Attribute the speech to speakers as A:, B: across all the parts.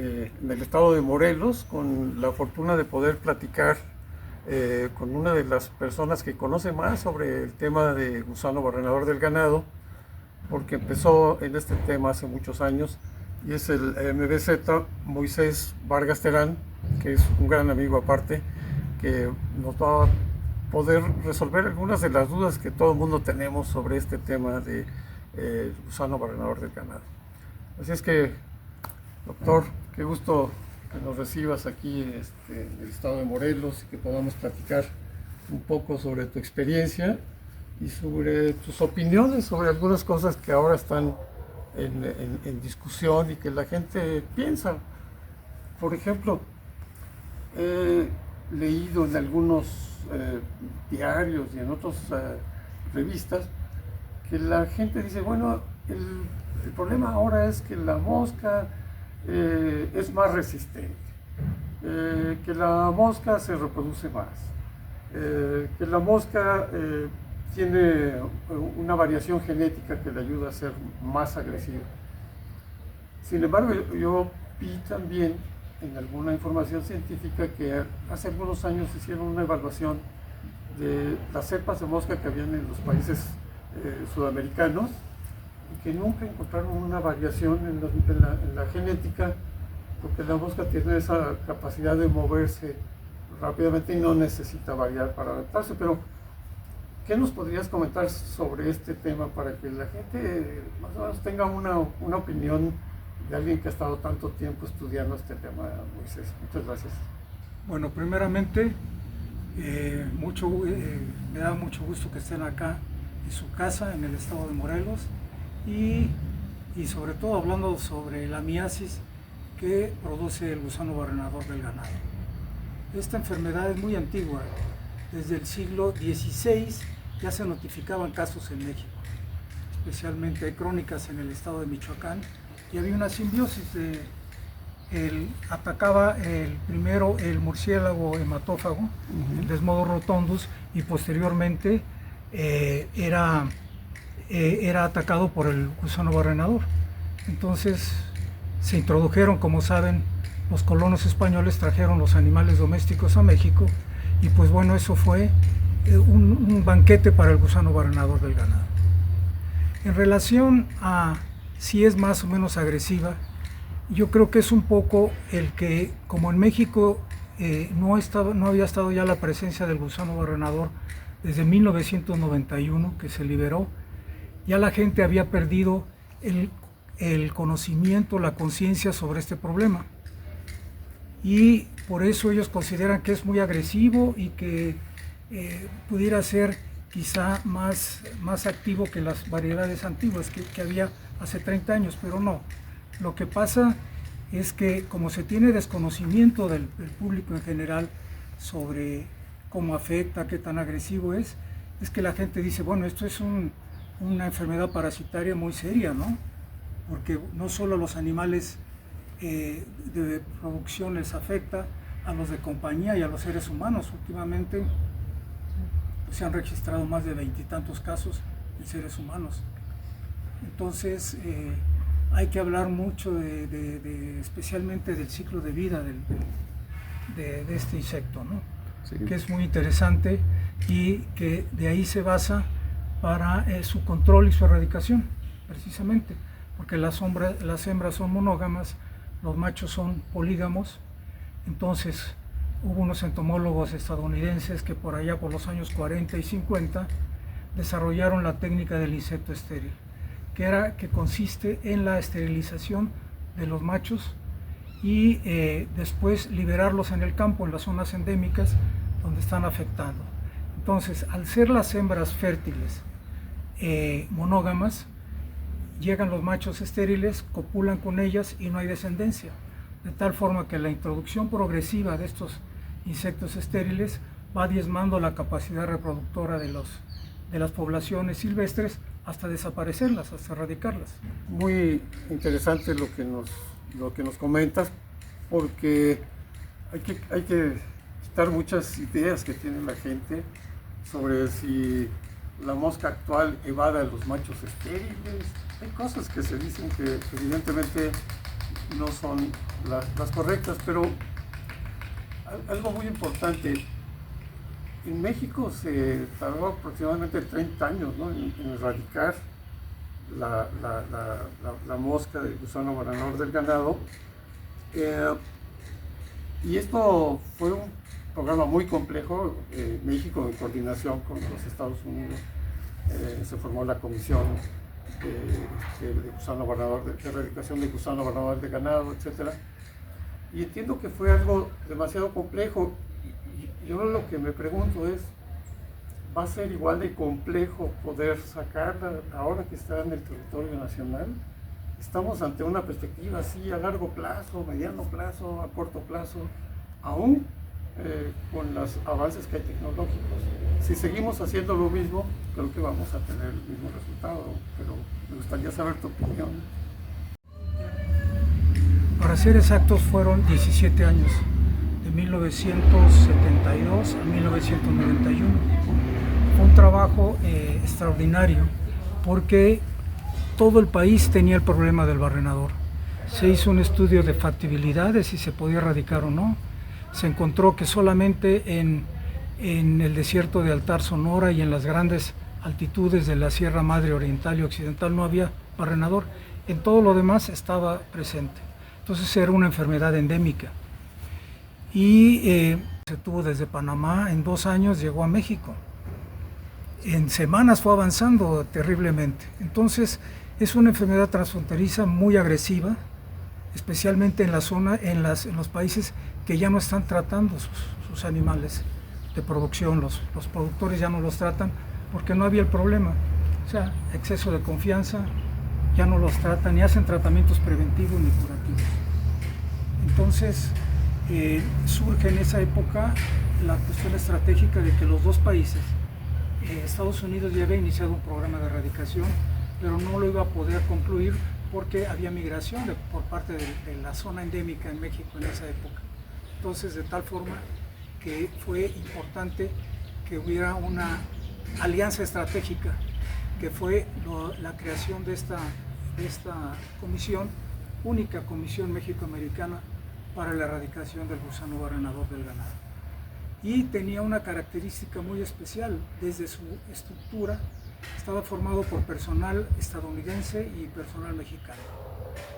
A: en el estado de Morelos, con la fortuna de poder platicar con una de las personas que conoce más sobre el tema de gusano barrenador del ganado, porque empezó en este tema hace muchos años, y es el MBZ Moisés Vargas Terán, que es un gran amigo aparte, que nos va a poder resolver algunas de las dudas que todo el mundo tenemos sobre este tema de gusano barrenador del ganado. Así es que, doctor, qué gusto que nos recibas aquí en el estado de Morelos y que podamos platicar un poco sobre tu experiencia y sobre tus opiniones sobre algunas cosas que ahora están en discusión y que la gente piensa. Por ejemplo, he leído en algunos diarios y en otras revistas que la gente dice, bueno, el problema ahora es que la mosca es más resistente, que la mosca se reproduce más, que la mosca tiene una variación genética que le ayuda a ser más agresiva. Sin embargo, yo vi también en alguna información científica que hace algunos años hicieron una evaluación de las cepas de mosca que habían en los países sudamericanos y que nunca encontraron una variación en la genética, porque la mosca tiene esa capacidad de moverse rápidamente y no necesita variar para adaptarse. Pero ¿qué nos podrías comentar sobre este tema para que la gente más o menos tenga una opinión de alguien que ha estado tanto tiempo estudiando este tema, Moisés? Muchas gracias.
B: Bueno, primeramente, me da mucho gusto que estén acá en su casa, en el estado de Morelos, y sobre todo hablando sobre la miasis que produce el gusano barrenador del ganado. Esta enfermedad es muy antigua, desde el siglo XVI ya se notificaban casos en México, especialmente hay crónicas en el estado de Michoacán, y había una simbiosis atacaba primero el murciélago hematófago, el Desmodus rotundus, y posteriormente era atacado por el gusano barrenador. Entonces se introdujeron, como saben, los colonos españoles trajeron los animales domésticos a México, y pues bueno, eso fue un banquete para el gusano barrenador del ganado. En relación a si es más o menos agresiva, yo creo que es un poco el que, como en México no había estado ya la presencia del gusano barrenador desde 1991, que se liberó, ya la gente había perdido el conocimiento, la conciencia sobre este problema. Y por eso ellos consideran que es muy agresivo y que pudiera ser quizá más activo que las variedades antiguas que había hace 30 años, pero no. Lo que pasa es que como se tiene desconocimiento del público en general sobre cómo afecta, qué tan agresivo es que la gente dice, bueno, esto es una enfermedad parasitaria muy seria, ¿no? Porque no solo a los animales de producción les afecta, a los de compañía y a los seres humanos. Últimamente se han registrado más de 20 y tantos casos en seres humanos. Entonces hay que hablar mucho especialmente del ciclo de vida de este insecto, ¿no? Sí. Que es muy interesante y que de ahí se basa para su control y su erradicación, precisamente, porque las hembras son monógamas, los machos son polígamos. Entonces hubo unos entomólogos estadounidenses que por allá por los años 40 y 50 desarrollaron la técnica del insecto estéril, que consiste en la esterilización de los machos y después liberarlos en el campo, en las zonas endémicas donde están afectando. Entonces, al ser las hembras fértiles monógamas, llegan los machos estériles, copulan con ellas y no hay descendencia, de tal forma que la introducción progresiva de estos insectos estériles va diezmando la capacidad reproductora de las poblaciones silvestres hasta desaparecerlas, hasta erradicarlas.
A: Muy interesante lo que nos comentas, porque hay que quitar muchas ideas que tiene la gente sobre si la mosca actual evade a los machos estériles. Hay cosas que se dicen que evidentemente no son las correctas, pero algo muy importante, en México se tardó aproximadamente 30 años, ¿no?, en erradicar la mosca del gusano barrenador del ganado, y esto fue un programa muy complejo. México, en coordinación con los Estados Unidos, se formó la comisión de gusano barrenador, de erradicación de gusano barrenador de ganado, etcétera. Y entiendo que fue algo demasiado complejo. Y yo lo que me pregunto es, ¿va a ser igual de complejo poder sacarla ahora que está en el territorio nacional? Estamos ante una perspectiva así a largo plazo, mediano plazo, a corto plazo, aún con los avances que hay tecnológicos. Si seguimos haciendo lo mismo, creo que vamos a tener el mismo resultado, pero me gustaría saber tu opinión.
B: Para ser exactos, fueron 17 años, de 1972 a 1991. Fue un trabajo extraordinario, porque todo el país tenía el problema del barrenador. Se hizo un estudio de factibilidad de si se podía erradicar o no. Se encontró que solamente en el desierto de Altar, Sonora, y en las grandes altitudes de la Sierra Madre Oriental y Occidental no había barrenador. En todo lo demás estaba presente. Entonces era una enfermedad endémica. Y se tuvo desde Panamá, en 2 años llegó a México. En semanas fue avanzando terriblemente. Entonces es una enfermedad transfronteriza muy agresiva, especialmente en la zona, en los países que ya no están tratando sus animales de producción. Los productores ya no los tratan porque no había el problema. O sea, exceso de confianza, ya no los tratan, ni hacen tratamientos preventivos ni curativos. Entonces surge en esa época la cuestión estratégica de que los dos países, Estados Unidos ya había iniciado un programa de erradicación, pero no lo iba a poder concluir porque había migración por parte de la zona endémica en México en esa época. Entonces, de tal forma que fue importante que hubiera una alianza estratégica, que fue la creación de esta comisión, única comisión mexicoamericana para la erradicación del gusano barrenador del ganado. Y tenía una característica muy especial. Desde su estructura estaba formado por personal estadounidense y personal mexicano,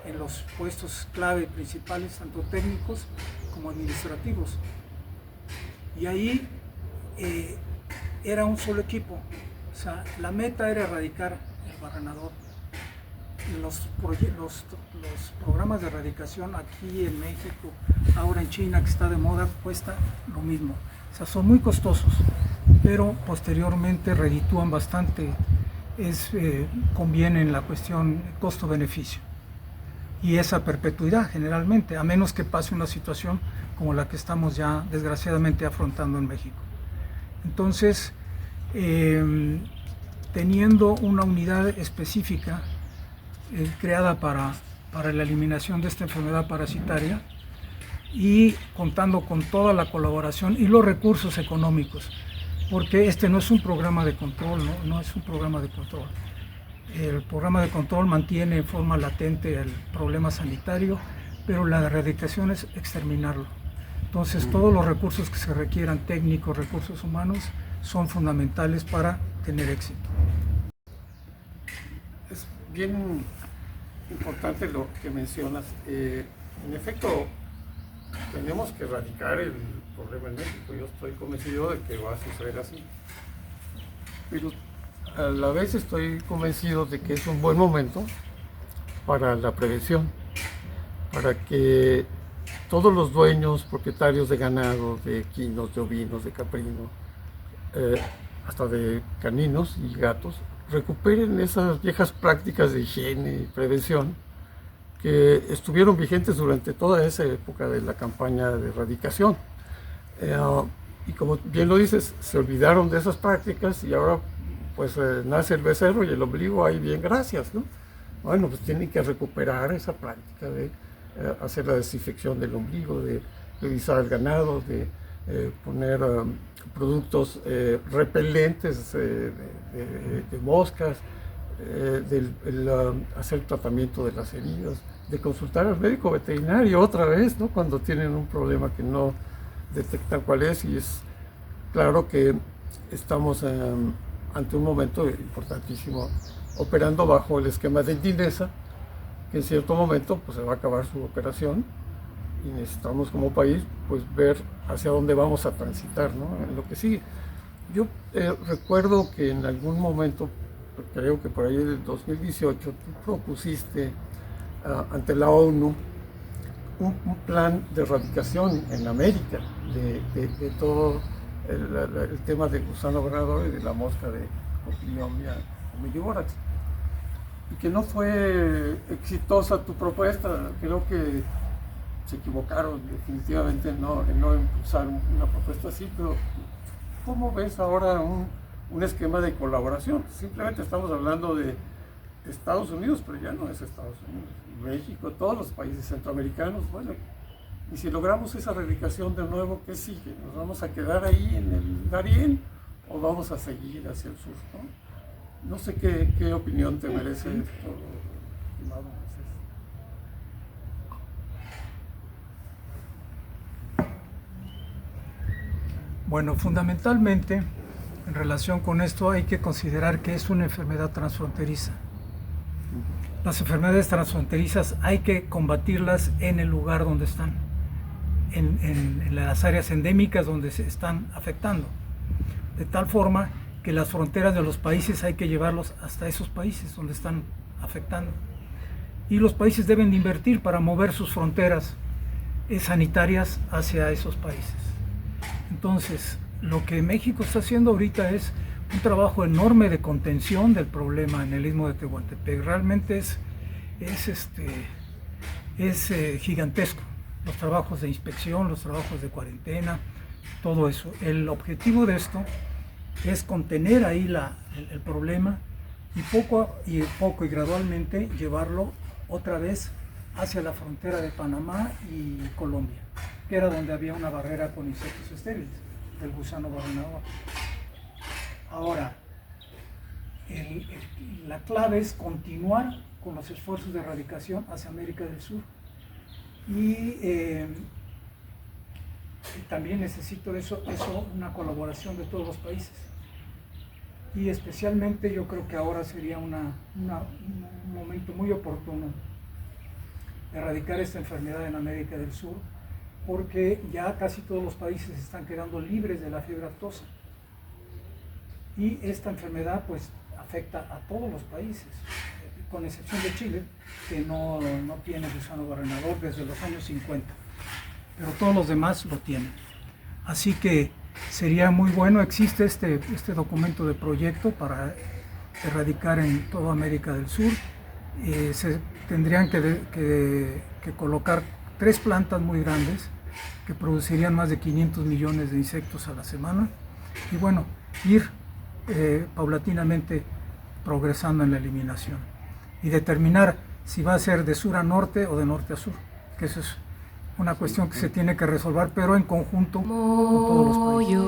B: en los puestos clave principales, tanto técnicos como administrativos. Y ahí era un solo equipo. O sea, la meta era erradicar el barrenador. Los programas de erradicación aquí en México, ahora en China, que está de moda, cuesta lo mismo. O sea, son muy costosos, pero posteriormente reditúan bastante. Conviene en la cuestión costo-beneficio. Y esa perpetuidad generalmente, a menos que pase una situación como la que estamos ya desgraciadamente afrontando en México. Entonces, teniendo una unidad específica creada para la eliminación de esta enfermedad parasitaria, y contando con toda la colaboración y los recursos económicos, porque este no es un programa de control, no es un programa de control. El programa de control mantiene en forma latente el problema sanitario, pero la erradicación es exterminarlo. Entonces todos los recursos que se requieran, técnicos, recursos humanos, son fundamentales para tener éxito.
A: Es bien importante lo que mencionas. En efecto, tenemos que erradicar el problema en México. Yo estoy convencido de que va a suceder así. Pero a la vez estoy convencido de que es un buen momento para la prevención, para que todos los dueños, propietarios de ganado, de equinos, de ovinos, de caprinos, hasta de caninos y gatos, recuperen esas viejas prácticas de higiene y prevención que estuvieron vigentes durante toda esa época de la campaña de erradicación. Y como bien lo dices, se olvidaron de esas prácticas y ahora pues nace el becerro y el ombligo, ahí bien, gracias, ¿no? Bueno, pues tienen que recuperar esa práctica de hacer la desinfección del ombligo, de revisar el ganado, de poner productos repelentes de moscas, hacer el tratamiento de las heridas, de consultar al médico veterinario otra vez, ¿no? Cuando tienen un problema que no detectan cuál es, y es claro que estamos ante un momento importantísimo, operando bajo el esquema de INDINESA, que en cierto momento pues, se va a acabar su operación y necesitamos como país pues, ver hacia dónde vamos a transitar, ¿no? En lo que sigue. Yo recuerdo que en algún momento, creo que por ahí del 2018, tú propusiste ante la ONU un plan de erradicación en América de todo el tema del gusano granador y de la mosca de Copilonia omnivorax. Y que no fue exitosa tu propuesta. Creo que se equivocaron definitivamente en no impulsar una propuesta así, pero ¿cómo ves ahora un esquema de colaboración? Simplemente estamos hablando de Estados Unidos, pero ya no es Estados Unidos, México, todos los países centroamericanos. Bueno, y si logramos esa erradicación de nuevo, ¿qué sigue? ¿Nos vamos a quedar ahí en el Darién o vamos a seguir hacia el sur, ¿no? No sé qué opinión te merece esto, estimado Moisés.
B: Bueno, fundamentalmente, en relación con esto, hay que considerar que es una enfermedad transfronteriza. Las enfermedades transfronterizas hay que combatirlas en el lugar donde están, en las áreas endémicas donde se están afectando, de tal forma que las fronteras de los países hay que llevarlos hasta esos países donde están afectando. Y los países deben de invertir para mover sus fronteras sanitarias hacia esos países. Entonces, lo que México está haciendo ahorita es un trabajo enorme de contención del problema en el Istmo de Tehuantepec. Realmente es gigantesco. Los trabajos de inspección, los trabajos de cuarentena, todo eso. El objetivo de esto es contener ahí el problema y poco y gradualmente llevarlo otra vez hacia la frontera de Panamá y Colombia, que era donde había una barrera con insectos estériles del gusano barrenador. Ahora, la clave es continuar con los esfuerzos de erradicación hacia América del Sur. Y también necesito eso una colaboración de todos los países. Y especialmente yo creo que ahora sería un momento muy oportuno de erradicar esta enfermedad en América del Sur, porque ya casi todos los países están quedando libres de la fiebre aftosa. Y esta enfermedad pues afecta a todos los países, con excepción de Chile, que no tiene gusano barrenador desde los años 50, pero todos los demás lo tienen. Así que sería muy bueno, existe este documento de proyecto para erradicar en toda América del Sur. Se tendrían que colocar 3 plantas muy grandes que producirían más de 500 millones de insectos a la semana y bueno, ir paulatinamente progresando en la eliminación y determinar si va a ser de sur a norte o de norte a sur, que eso es una cuestión que se tiene que resolver, pero en conjunto con todos los países.